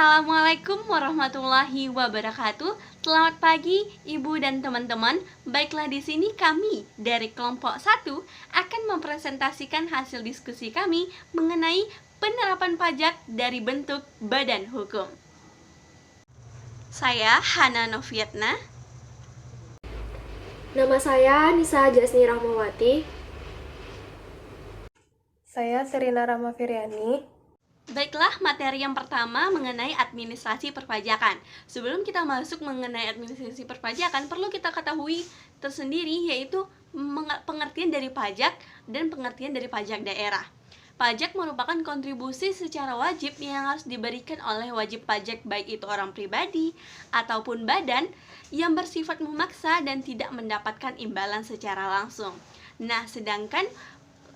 Assalamualaikum warahmatullahi wabarakatuh. Selamat pagi Ibu dan teman-teman. Baiklah, di sini kami dari kelompok 1 akan mempresentasikan hasil diskusi kami mengenai penerapan pajak dari bentuk badan hukum. Saya Hana Novietna. Nama saya Nisa Jasni Rahmawati. Saya Serina Rama Firyani. Baiklah, materi yang pertama mengenai administrasi perpajakan. Sebelum kita masuk mengenai administrasi perpajakan, perlu kita ketahui tersendiri yaitu pengertian dari pajak dan pengertian dari pajak daerah. Pajak merupakan kontribusi secara wajib yang harus diberikan oleh wajib pajak, baik itu orang pribadi ataupun badan, yang bersifat memaksa dan tidak mendapatkan imbalan secara langsung. Nah, sedangkan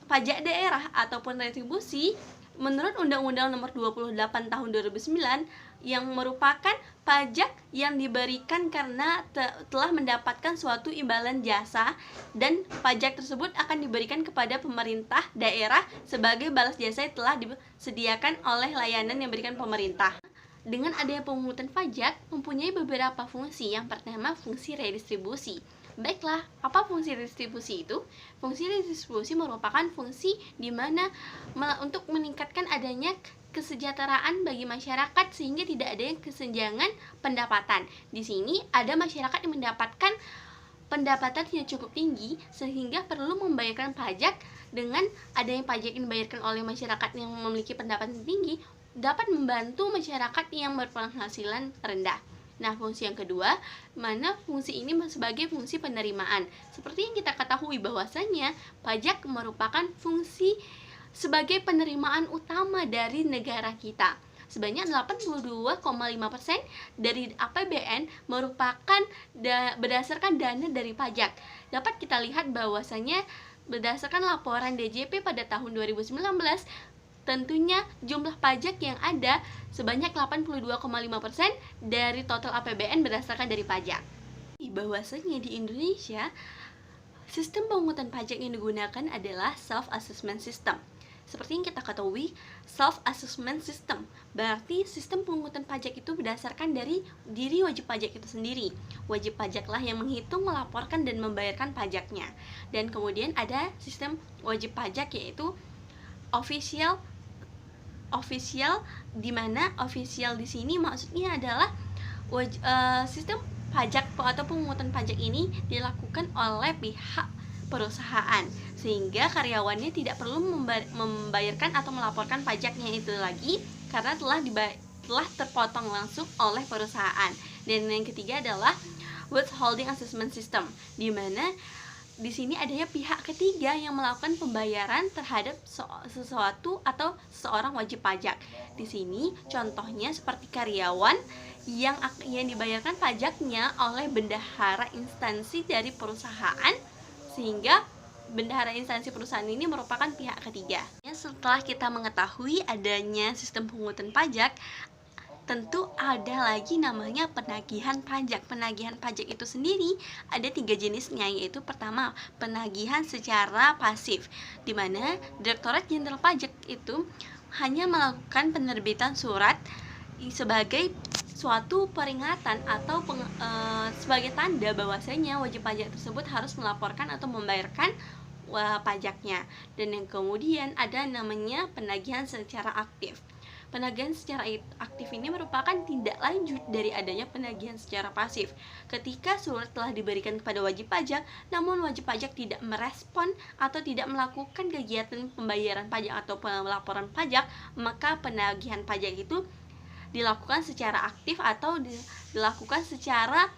pajak daerah ataupun retribusi menurut Undang-Undang Nomor 28 Tahun 2009 yang merupakan pajak yang diberikan karena telah mendapatkan suatu imbalan jasa, dan pajak tersebut akan diberikan kepada pemerintah daerah sebagai balas jasa yang telah disediakan oleh layanan yang diberikan pemerintah. Dengan adanya pemungutan pajak mempunyai beberapa fungsi. Yang pertama, fungsi redistribusi. Baiklah, apa fungsi redistribusi itu? Fungsi redistribusi merupakan fungsi di mana untuk meningkatkan adanya kesejahteraan bagi masyarakat sehingga tidak ada kesenjangan pendapatan. Di sini ada masyarakat yang mendapatkan pendapatan yang cukup tinggi sehingga perlu membayarkan pajak. Dengan adanya pajak yang dibayarkan oleh masyarakat yang memiliki pendapatan tinggi dapat membantu masyarakat yang berpenghasilan rendah. Nah, fungsi yang kedua, mana fungsi ini sebagai fungsi penerimaan. Seperti yang kita ketahui bahwasanya pajak merupakan fungsi sebagai penerimaan utama dari negara kita. Sebanyak 82,5% dari APBN merupakan berdasarkan dana dari pajak. Dapat kita lihat bahwasanya berdasarkan laporan DJP pada tahun 2019, tentunya jumlah pajak yang ada sebanyak 82,5% dari total APBN berdasarkan dari pajak. Bahwasanya di Indonesia, sistem pemungutan pajak yang digunakan adalah self-assessment system. Seperti yang kita ketahui, self-assessment system berarti sistem pemungutan pajak itu berdasarkan dari diri wajib pajak itu sendiri. Wajib pajaklah yang menghitung, melaporkan, dan membayarkan pajaknya. Dan kemudian ada sistem wajib pajak yaitu official, di mana official di sini maksudnya adalah sistem pajak atau pemungutan pajak ini dilakukan oleh pihak perusahaan sehingga karyawannya tidak perlu membayarkan atau melaporkan pajaknya itu lagi karena telah terpotong langsung oleh perusahaan. Dan yang ketiga adalah withholding assessment system, di mana di sini adanya pihak ketiga yang melakukan pembayaran terhadap sesuatu atau seorang wajib pajak. Di sini contohnya seperti karyawan yang dibayarkan pajaknya oleh bendahara instansi dari perusahaan, sehingga bendahara instansi perusahaan ini merupakan pihak ketiga. Setelah kita mengetahui adanya sistem pemungutan pajak, tentu ada lagi namanya penagihan pajak. Penagihan pajak itu sendiri ada 3 jenisnya, yaitu pertama, penagihan secara pasif, di mana Direktorat Jenderal Pajak itu hanya melakukan penerbitan surat sebagai suatu peringatan atau sebagai tanda bahwasanya wajib pajak tersebut harus melaporkan atau membayarkan pajaknya. Dan yang kemudian ada namanya penagihan secara aktif. Penagihan secara aktif ini merupakan tindak lanjut dari adanya penagihan secara pasif. Ketika surat telah diberikan kepada wajib pajak, namun wajib pajak tidak merespon atau tidak melakukan kegiatan pembayaran pajak atau pelaporan pajak, maka penagihan pajak itu dilakukan secara aktif atau dilakukan secara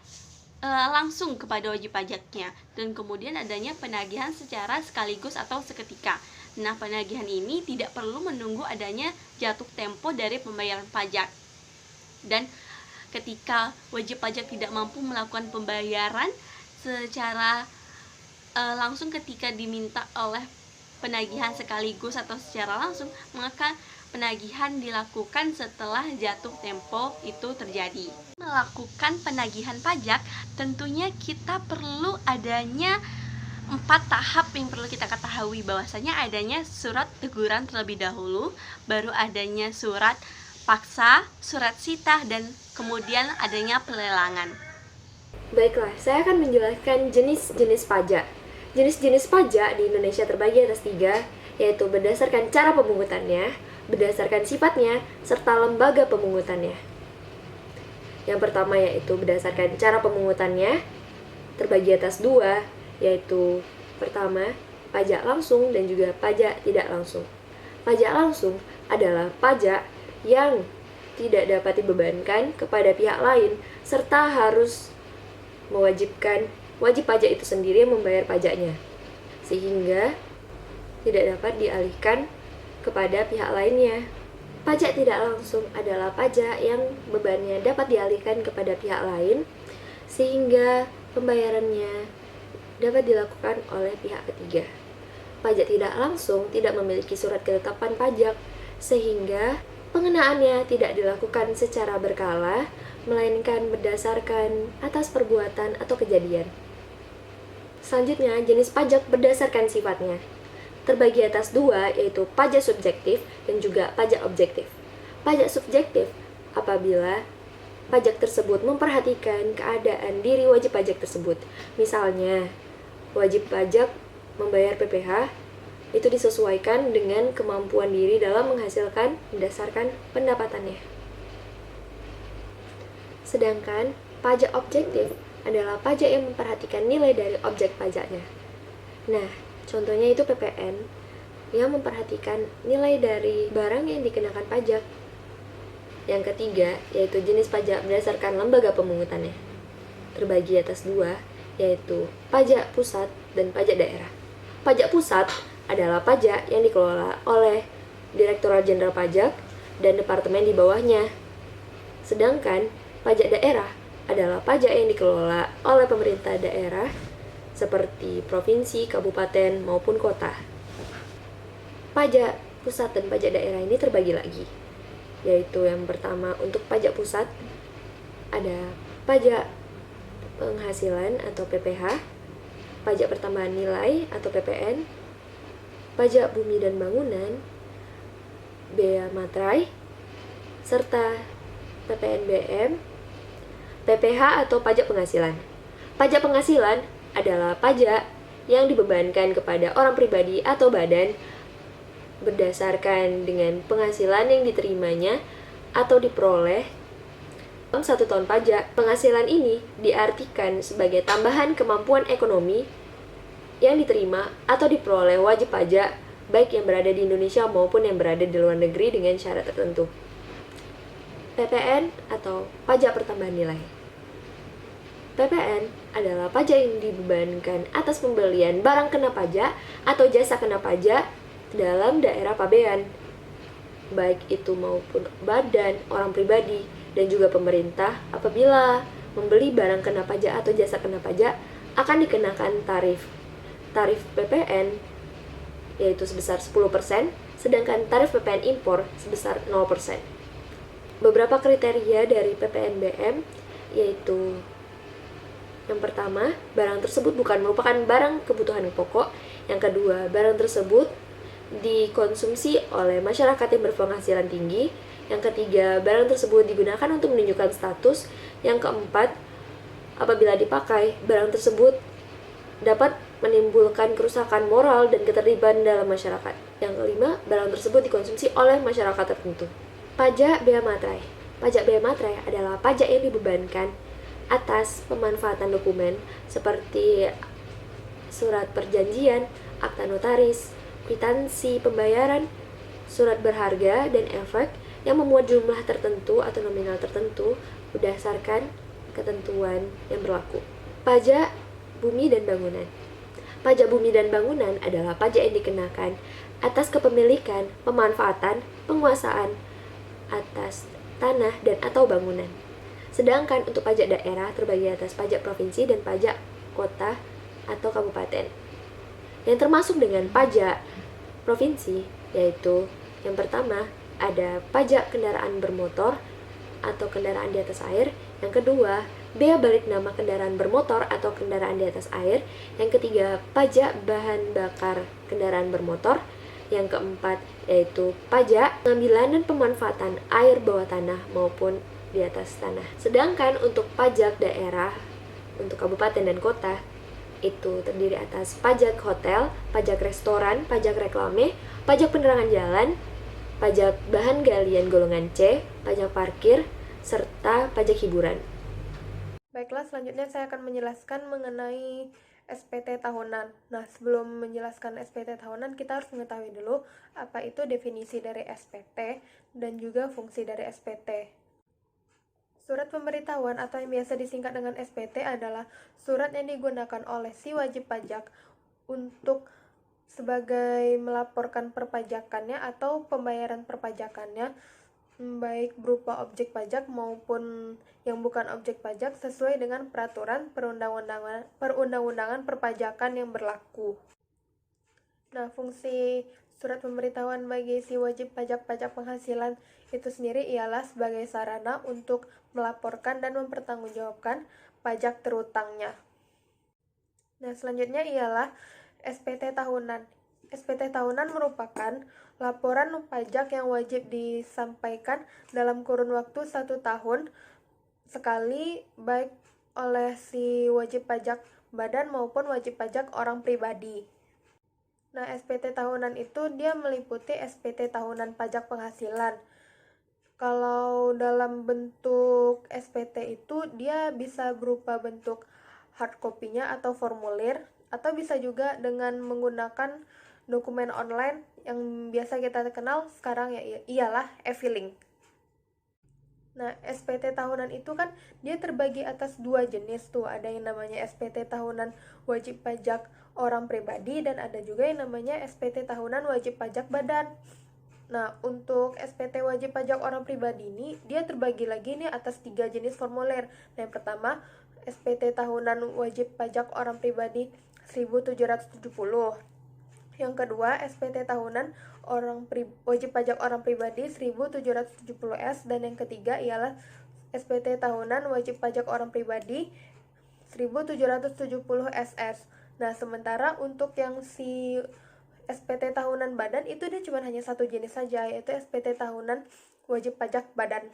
langsung kepada wajib pajaknya. Dan kemudian adanya penagihan secara sekaligus atau seketika. Nah, penagihan ini tidak perlu menunggu adanya jatuh tempo dari pembayaran pajak. Dan ketika wajib pajak tidak mampu melakukan pembayaran secara langsung ketika diminta oleh penagihan sekaligus atau secara langsung, maka penagihan dilakukan setelah jatuh tempo itu terjadi. Melakukan penagihan pajak, tentunya kita perlu adanya 4 tahap yang perlu kita ketahui, bahwasanya adanya surat teguran terlebih dahulu, baru adanya surat paksa, surat sitah, dan kemudian adanya pelelangan. Baiklah, saya akan menjelaskan jenis-jenis pajak. Jenis-jenis pajak di Indonesia terbagi atas 3, yaitu berdasarkan cara pemungutannya, berdasarkan sifatnya, serta lembaga pemungutannya. Yang pertama yaitu berdasarkan cara pemungutannya, terbagi atas 2, yaitu pertama, pajak langsung dan juga pajak tidak langsung. Pajak langsung adalah pajak yang tidak dapat dibebankan kepada pihak lain, serta harus mewajibkan wajib pajak itu sendiri yang membayar pajaknya, sehingga tidak dapat dialihkan kepada pihak lainnya. Pajak tidak langsung adalah pajak yang bebannya dapat dialihkan kepada pihak lain, sehingga pembayarannya dapat dilakukan oleh pihak ketiga. Pajak tidak langsung tidak memiliki surat ketetapan pajak, sehingga pengenaannya tidak dilakukan secara berkala, melainkan berdasarkan atas perbuatan atau kejadian. Selanjutnya, jenis pajak berdasarkan sifatnya. Terbagi atas 2, yaitu pajak subjektif dan juga pajak objektif. Pajak subjektif apabila pajak tersebut memperhatikan keadaan diri wajib pajak tersebut. Misalnya, wajib pajak membayar PPh itu disesuaikan dengan kemampuan diri dalam menghasilkan berdasarkan pendapatannya. Sedangkan pajak objektif adalah pajak yang memperhatikan nilai dari objek pajaknya. Nah, contohnya itu PPN yang memperhatikan nilai dari barang yang dikenakan pajak. Yang ketiga, yaitu jenis pajak berdasarkan lembaga pemungutannya. Terbagi atas 2, yaitu pajak pusat dan pajak daerah. Pajak pusat adalah pajak yang dikelola oleh Direktorat Jenderal Pajak dan departemen di bawahnya. Sedangkan pajak daerah adalah pajak yang dikelola oleh pemerintah daerah seperti provinsi, kabupaten, maupun kota. Pajak pusat dan pajak daerah ini terbagi lagi, yaitu yang pertama untuk pajak pusat ada pajak penghasilan atau PPh, pajak pertambahan nilai atau PPN, pajak bumi dan bangunan, bea materai, serta PPNBM, PPh atau pajak penghasilan. Pajak penghasilan adalah pajak yang dibebankan kepada orang pribadi atau badan berdasarkan dengan penghasilan yang diterimanya atau diperoleh dalam 1 tahun pajak. Penghasilan ini diartikan sebagai tambahan kemampuan ekonomi yang diterima atau diperoleh wajib pajak baik yang berada di Indonesia maupun yang berada di luar negeri dengan syarat tertentu. PPN atau pajak pertambahan nilai. PPN adalah pajak yang dibebankan atas pembelian barang kena pajak atau jasa kena pajak dalam daerah pabean, baik itu maupun badan, orang pribadi, dan juga pemerintah. Apabila membeli barang kena pajak atau jasa kena pajak, akan dikenakan tarif PPN yaitu sebesar 10%, sedangkan tarif PPN impor sebesar 0%. Beberapa kriteria dari PPNBM yaitu yang pertama, barang tersebut bukan merupakan barang kebutuhan pokok. Yang kedua, barang tersebut dikonsumsi oleh masyarakat yang berpenghasilan tinggi. Yang ketiga, barang tersebut digunakan untuk menunjukkan status. Yang keempat, apabila dipakai, barang tersebut dapat menimbulkan kerusakan moral dan ketertiban dalam masyarakat. Yang kelima, barang tersebut dikonsumsi oleh masyarakat tertentu. Pajak bea materai. Pajak bea materai adalah pajak yang dibebankan atas pemanfaatan dokumen seperti surat perjanjian, akta notaris, kwitansi pembayaran, surat berharga, dan efek yang memuat jumlah tertentu atau nominal tertentu berdasarkan ketentuan yang berlaku. Pajak bumi dan bangunan. Pajak bumi dan bangunan adalah pajak yang dikenakan atas kepemilikan, pemanfaatan, penguasaan atas tanah dan atau bangunan. Sedangkan untuk pajak daerah terbagi atas pajak provinsi dan pajak kota atau kabupaten. Yang termasuk dengan pajak provinsi yaitu yang pertama ada pajak kendaraan bermotor atau kendaraan di atas air. Yang kedua, bea balik nama kendaraan bermotor atau kendaraan di atas air. Yang ketiga, pajak bahan bakar kendaraan bermotor. Yang keempat yaitu pajak pengambilan dan pemanfaatan air bawah tanah maupun di atas tanah. Sedangkan untuk pajak daerah untuk kabupaten dan kota itu terdiri atas pajak hotel, pajak restoran, pajak reklame, pajak penerangan jalan, pajak bahan galian golongan C, pajak parkir, serta pajak hiburan. Baiklah, selanjutnya saya akan menjelaskan mengenai SPT tahunan. Nah, sebelum menjelaskan SPT tahunan, kita harus mengetahui dulu apa itu definisi dari SPT dan juga fungsi dari SPT. Surat pemberitahuan atau yang biasa disingkat dengan SPT adalah surat yang digunakan oleh si wajib pajak untuk sebagai melaporkan perpajakannya atau pembayaran perpajakannya, baik berupa objek pajak maupun yang bukan objek pajak sesuai dengan peraturan perundang-undangan perpajakan yang berlaku. Nah, fungsi surat pemberitahuan bagi si wajib pajak penghasilan itu sendiri ialah sebagai sarana untuk melaporkan dan mempertanggungjawabkan pajak terutangnya. Nah, selanjutnya ialah SPT tahunan. SPT tahunan merupakan laporan pajak yang wajib disampaikan dalam kurun waktu 1 tahun sekali, baik oleh si wajib pajak badan maupun wajib pajak orang pribadi. Nah, SPT tahunan itu dia meliputi SPT tahunan pajak penghasilan. Kalau dalam bentuk SPT itu dia bisa berupa bentuk hard copy-nya atau formulir, atau bisa juga dengan menggunakan dokumen online yang biasa kita kenal sekarang ialah e-filing. Nah, SPT tahunan itu kan dia terbagi atas 2 jenis tuh. Ada yang namanya SPT tahunan wajib pajak orang pribadi dan ada juga yang namanya SPT tahunan wajib pajak badan. Nah, untuk SPT wajib pajak orang pribadi ini dia terbagi lagi nih atas 3 jenis formulir. Nah, yang pertama SPT tahunan wajib pajak orang pribadi 1770. Yang kedua, SPT tahunan wajib pajak orang pribadi 1770S, dan yang ketiga ialah SPT tahunan wajib pajak orang pribadi 1770SS. Nah, sementara untuk yang si SPT tahunan badan itu dia cuma hanya 1 jenis saja, yaitu SPT tahunan wajib pajak badan.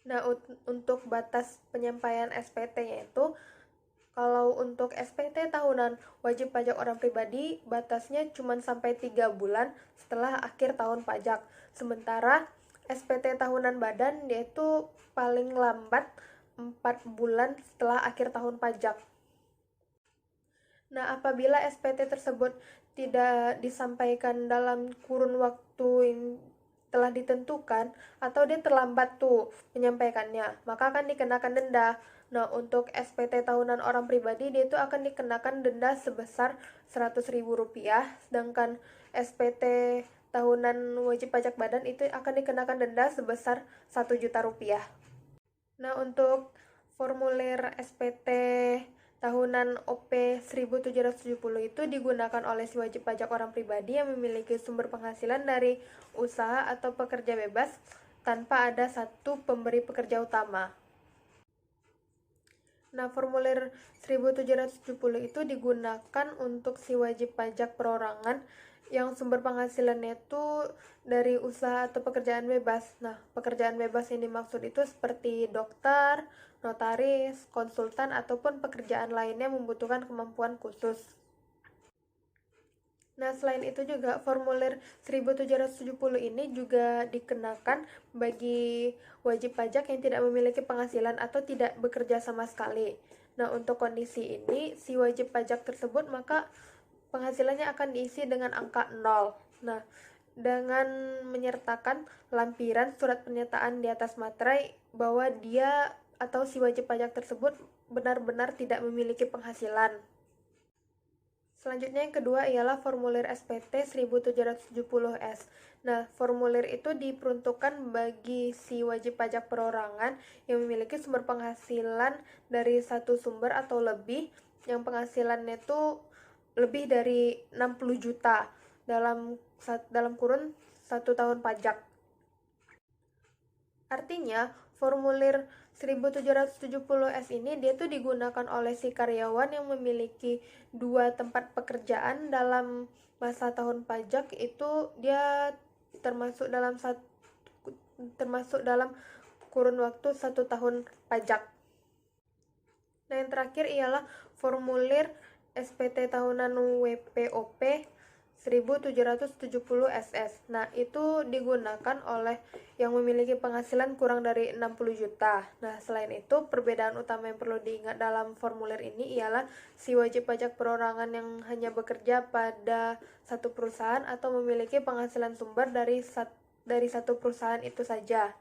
Nah, untuk batas penyampaian SPT-nya itu, kalau untuk SPT tahunan wajib pajak orang pribadi, batasnya cuma sampai 3 bulan setelah akhir tahun pajak. Sementara SPT tahunan badan yaitu paling lambat 4 bulan setelah akhir tahun pajak. Nah, apabila SPT tersebut tidak disampaikan dalam kurun waktu yang telah ditentukan atau dia terlambat tuh menyampaikannya, maka akan dikenakan denda. Nah, untuk SPT tahunan orang pribadi dia itu akan dikenakan denda sebesar Rp100.000, sedangkan SPT tahunan wajib pajak badan itu akan dikenakan denda sebesar Rp1.000.000. Nah, untuk formulir SPT tahunan OP 1770 itu digunakan oleh si wajib pajak orang pribadi yang memiliki sumber penghasilan dari usaha atau pekerja bebas tanpa ada satu pemberi pekerja utama. Nah, formulir 1770 itu digunakan untuk si wajib pajak perorangan yang sumber penghasilannya itu dari usaha atau pekerjaan bebas. Nah, pekerjaan bebas yang dimaksud itu seperti dokter, notaris, konsultan, ataupun pekerjaan lainnya membutuhkan kemampuan khusus. Nah, selain itu juga formulir 1770 ini juga dikenakan bagi wajib pajak yang tidak memiliki penghasilan atau tidak bekerja sama sekali. Nah, untuk kondisi ini, si wajib pajak tersebut maka penghasilannya akan diisi dengan angka 0. Nah, dengan menyertakan lampiran surat pernyataan di atas materai bahwa dia atau si wajib pajak tersebut benar-benar tidak memiliki penghasilan. Selanjutnya yang kedua ialah formulir SPT 1770S. Nah, formulir itu diperuntukkan bagi si wajib pajak perorangan yang memiliki sumber penghasilan dari satu sumber atau lebih, yang penghasilannya itu lebih dari 60 juta dalam kurun 1 tahun pajak. Artinya, formulir 1770S ini dia tuh digunakan oleh si karyawan yang memiliki 2 tempat pekerjaan dalam masa tahun pajak. Itu dia termasuk dalam kurun waktu 1 tahun pajak. Nah, yang terakhir ialah formulir SPT tahunan WPOP 1770 SS. Nah, itu digunakan oleh yang memiliki penghasilan kurang dari 60 juta. Nah, selain itu, perbedaan utama yang perlu diingat dalam formulir ini ialah si wajib pajak perorangan yang hanya bekerja pada satu perusahaan atau memiliki penghasilan sumber dari satu perusahaan itu saja.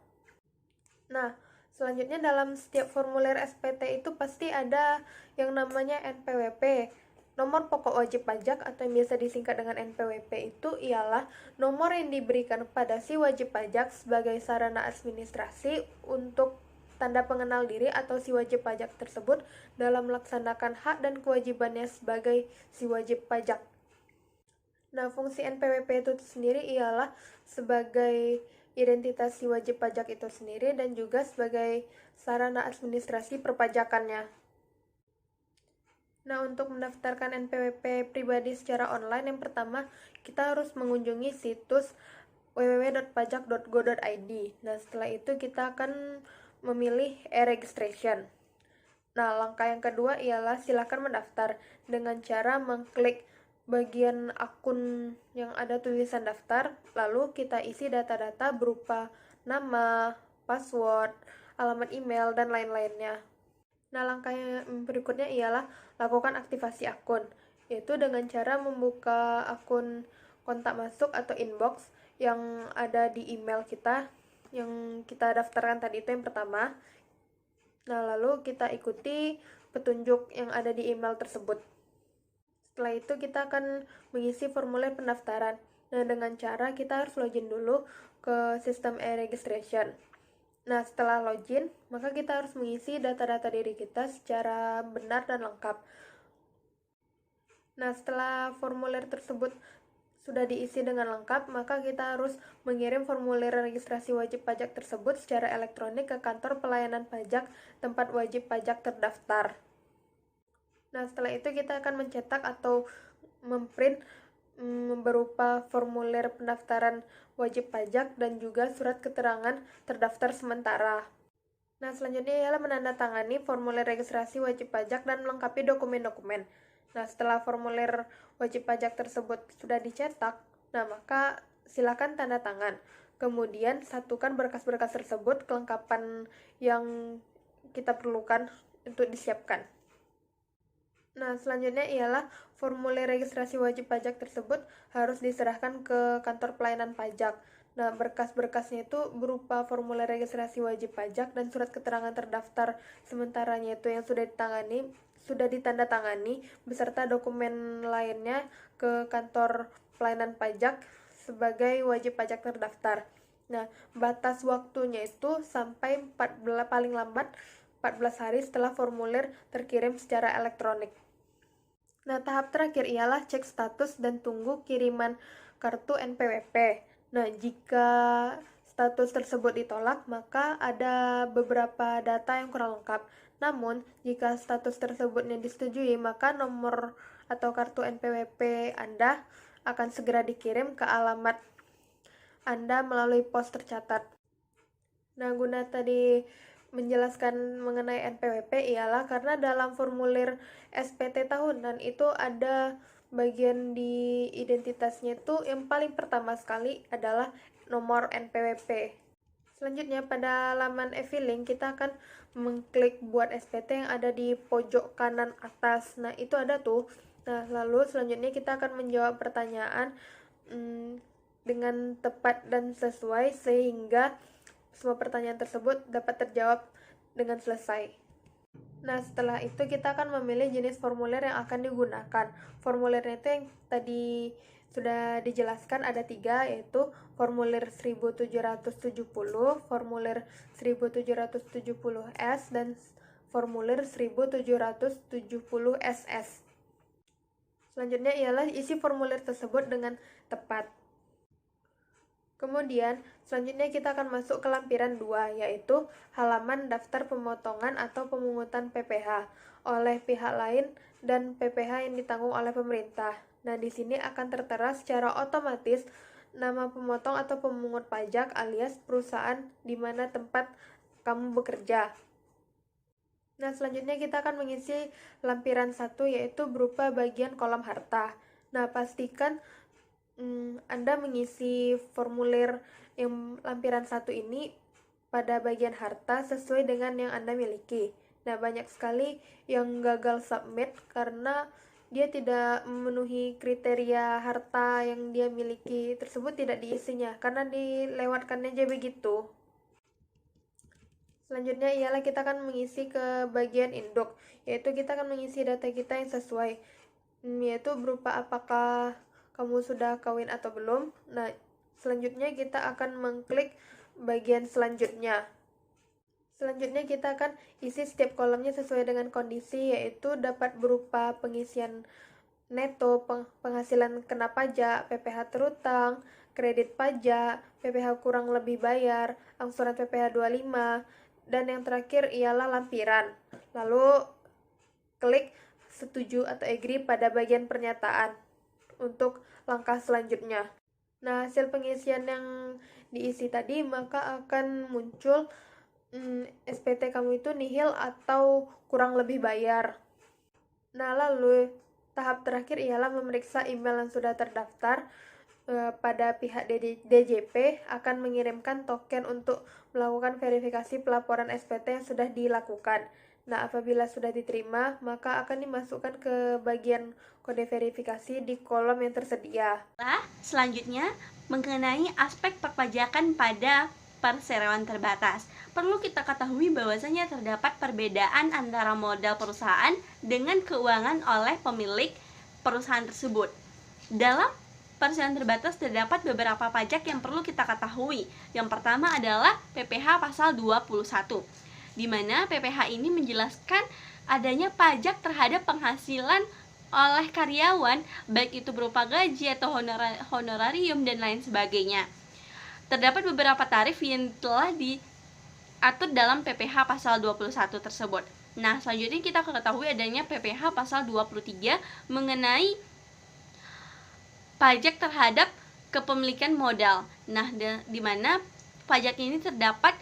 Nah, selanjutnya dalam setiap formulir SPT itu pasti ada yang namanya NPWP. Nomor pokok wajib pajak atau yang biasa disingkat dengan NPWP itu ialah nomor yang diberikan pada si wajib pajak sebagai sarana administrasi untuk tanda pengenal diri atau si wajib pajak tersebut dalam melaksanakan hak dan kewajibannya sebagai si wajib pajak. Nah, fungsi NPWP itu sendiri ialah sebagai identitas si wajib pajak itu sendiri dan juga sebagai sarana administrasi perpajakannya. Nah, untuk mendaftarkan NPWP pribadi secara online, yang pertama kita harus mengunjungi situs www.pajak.go.id. Nah, setelah itu kita akan memilih e-registration. Nah, langkah yang kedua ialah silakan mendaftar dengan cara mengklik bagian akun yang ada tulisan daftar, lalu kita isi data-data berupa nama, password, alamat email, dan lain-lainnya. Nah, langkah yang berikutnya ialah lakukan aktivasi akun, yaitu dengan cara membuka akun kontak masuk atau inbox yang ada di email kita, yang kita daftarkan tadi itu yang pertama. Nah, lalu kita ikuti petunjuk yang ada di email tersebut. Setelah itu kita akan mengisi formulir pendaftaran. Nah, dengan cara kita harus login dulu ke sistem e-registration. Nah, setelah login, maka kita harus mengisi data-data diri kita secara benar dan lengkap. Nah, setelah formulir tersebut sudah diisi dengan lengkap, maka kita harus mengirim formulir registrasi wajib pajak tersebut secara elektronik ke kantor pelayanan pajak tempat wajib pajak terdaftar. Nah, setelah itu kita akan mencetak atau memprint berupa formulir pendaftaran wajib pajak dan juga surat keterangan terdaftar sementara. Nah, selanjutnya ialah menandatangani formulir registrasi wajib pajak dan melengkapi dokumen-dokumen. Nah, setelah formulir wajib pajak tersebut sudah dicetak, nah maka silakan tanda tangan. Kemudian satukan berkas-berkas tersebut kelengkapan yang kita perlukan untuk disiapkan. Nah, selanjutnya ialah formulir registrasi wajib pajak tersebut harus diserahkan ke kantor pelayanan pajak. Nah, berkas-berkasnya itu berupa formulir registrasi wajib pajak dan surat keterangan terdaftar sementaranya itu yang sudah ditandatangani beserta dokumen lainnya ke kantor pelayanan pajak sebagai wajib pajak terdaftar. Nah, batas waktunya itu sampai paling lambat 14 hari setelah formulir terkirim secara elektronik. Nah, tahap terakhir ialah cek status dan tunggu kiriman kartu NPWP. Nah, jika status tersebut ditolak, maka ada beberapa data yang kurang lengkap. Namun, jika status tersebutnya disetujui, maka nomor atau kartu NPWP Anda akan segera dikirim ke alamat Anda melalui pos tercatat. Nah, guna tadi menjelaskan mengenai NPWP ialah karena dalam formulir SPT tahunan itu ada bagian di identitasnya itu yang paling pertama sekali adalah nomor NPWP. Selanjutnya pada laman e-filing kita akan mengklik buat SPT yang ada di pojok kanan atas. Nah, itu ada tuh. Nah, lalu selanjutnya kita akan menjawab pertanyaan dengan tepat dan sesuai sehingga semua pertanyaan tersebut dapat terjawab dengan selesai. Nah, setelah itu kita akan memilih jenis formulir yang akan digunakan. Formulirnya itu yang tadi sudah dijelaskan ada 3, yaitu formulir 1770, formulir 1770S, dan formulir 1770SS. Selanjutnya ialah isi formulir tersebut dengan tepat. Kemudian, selanjutnya kita akan masuk ke lampiran 2, yaitu halaman daftar pemotongan atau pemungutan PPh oleh pihak lain dan PPh yang ditanggung oleh pemerintah. Nah, di sini akan tertera secara otomatis nama pemotong atau pemungut pajak alias perusahaan di mana tempat kamu bekerja. Nah, selanjutnya kita akan mengisi lampiran 1, yaitu berupa bagian kolom harta. Nah, pastikan Anda mengisi formulir yang lampiran 1 ini pada bagian harta sesuai dengan yang Anda miliki. Nah, banyak sekali yang gagal submit karena dia tidak memenuhi kriteria harta yang dia miliki tersebut, tidak diisinya karena dilewatkannya aja begitu. Selanjutnya ialah kita akan mengisi ke bagian induk, yaitu kita akan mengisi data kita yang sesuai, yaitu berupa apakah kamu sudah kawin atau belum. Nah, selanjutnya kita akan mengklik bagian selanjutnya. Selanjutnya kita akan isi setiap kolomnya sesuai dengan kondisi, yaitu dapat berupa pengisian neto, penghasilan kena pajak, PPh terutang, kredit pajak, PPh kurang lebih bayar, angsuran PPh 25, dan yang terakhir ialah lampiran. Lalu klik setuju atau agree pada bagian pernyataan untuk langkah selanjutnya. Nah, hasil pengisian yang diisi tadi maka akan muncul SPT kamu itu nihil atau kurang lebih bayar. Nah, lalu tahap terakhir ialah memeriksa email yang sudah terdaftar. Pada pihak DJP akan mengirimkan token untuk melakukan verifikasi pelaporan SPT yang sudah dilakukan. Nah, apabila sudah diterima, maka akan dimasukkan ke bagian kode verifikasi di kolom yang tersedia. Selanjutnya, mengenai aspek perpajakan pada perseroan terbatas. Perlu kita ketahui bahwasanya terdapat perbedaan antara modal perusahaan dengan keuangan oleh pemilik perusahaan tersebut. Dalam perseroan terbatas terdapat beberapa pajak yang perlu kita ketahui. Yang pertama adalah PPh pasal 21, di mana PPh ini menjelaskan adanya pajak terhadap penghasilan oleh karyawan, baik itu berupa gaji atau honorarium dan lain sebagainya. Terdapat beberapa tarif yang telah diatur dalam PPh pasal 21 tersebut. Nah, selanjutnya kita ketahui adanya PPh pasal 23 mengenai pajak terhadap kepemilikan modal. Nah, di mana pajak ini terdapat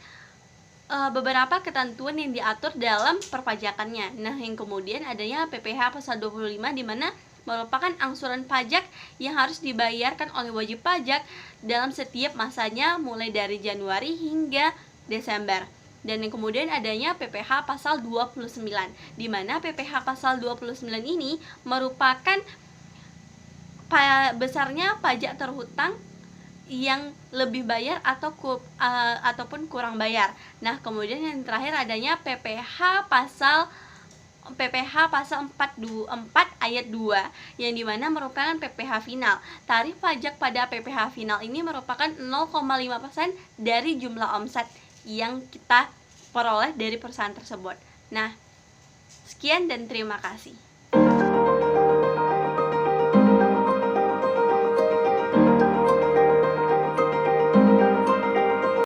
beberapa ketentuan yang diatur dalam perpajakannya. Nah, yang kemudian adanya PPh pasal 25 di mana merupakan angsuran pajak yang harus dibayarkan oleh wajib pajak dalam setiap masanya mulai dari Januari hingga Desember. Dan yang kemudian adanya PPh pasal 29, di mana PPh pasal 29 ini merupakan besarnya pajak terhutang yang lebih bayar ataupun kurang bayar. Nah, kemudian yang terakhir adanya PPh pasal 4 ayat 2 yang dimana merupakan PPh final. Tarif pajak pada PPh final ini merupakan 0,5% dari jumlah omset yang kita peroleh dari perusahaan tersebut. Nah, sekian dan terima kasih.